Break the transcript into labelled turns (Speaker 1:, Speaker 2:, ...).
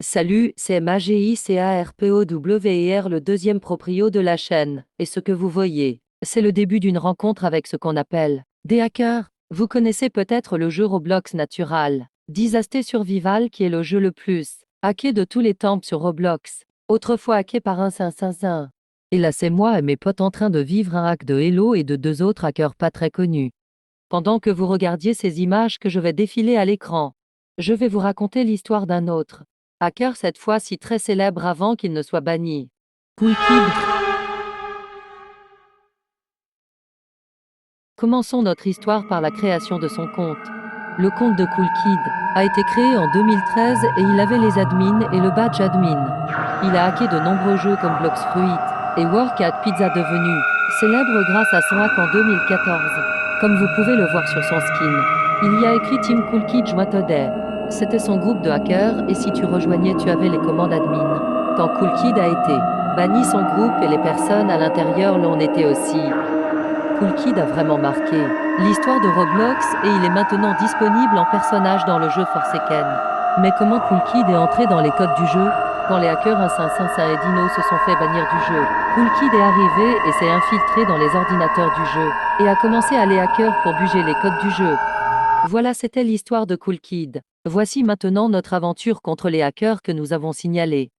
Speaker 1: Salut, c'est MAGICARPOWER, le deuxième proprio de la chaîne. Et ce que vous voyez, c'est le début d'une rencontre avec ce qu'on appelle des hackers. Vous connaissez peut-être le jeu Roblox Natural Disaster Survival, qui est le jeu le plus hacké de tous les temps sur Roblox. Autrefois hacké par un 555. Et là, c'est moi et mes potes en train de vivre un hack de Hello et de deux autres hackers pas très connus. Pendant que vous regardiez ces images que je vais défiler à l'écran, je vais vous raconter l'histoire d'un autre hacker, cette fois-ci très célèbre avant qu'il ne soit banni. Coolkid. Commençons notre histoire par la création de son compte. Le compte de Coolkid a été créé en 2013 et il avait les admins et le badge admin. Il a hacké de nombreux jeux comme Blox Fruit et Work at Pizza, devenu célèbre grâce à son hack en 2014. Comme vous pouvez le voir sur son skin, il y a écrit Team Coolkid Join Today. C'était son groupe de hackers et si tu rejoignais, tu avais les commandes admin. Quand Coolkid a été banni, son groupe et les personnes à l'intérieur l'ont été aussi. Coolkid a vraiment marqué l'histoire de Roblox et il est maintenant disponible en personnage dans le jeu Forsaken. Mais comment Coolkid est entré dans les codes du jeu? Quand les hackers 1555 et Dino se sont fait bannir du jeu, Coolkid est arrivé et s'est infiltré dans les ordinateurs du jeu et a commencé à les hacker pour buger les codes du jeu. Voilà, c'était l'histoire de Coolkid. Voici maintenant notre aventure contre les hackers que nous avons signalés.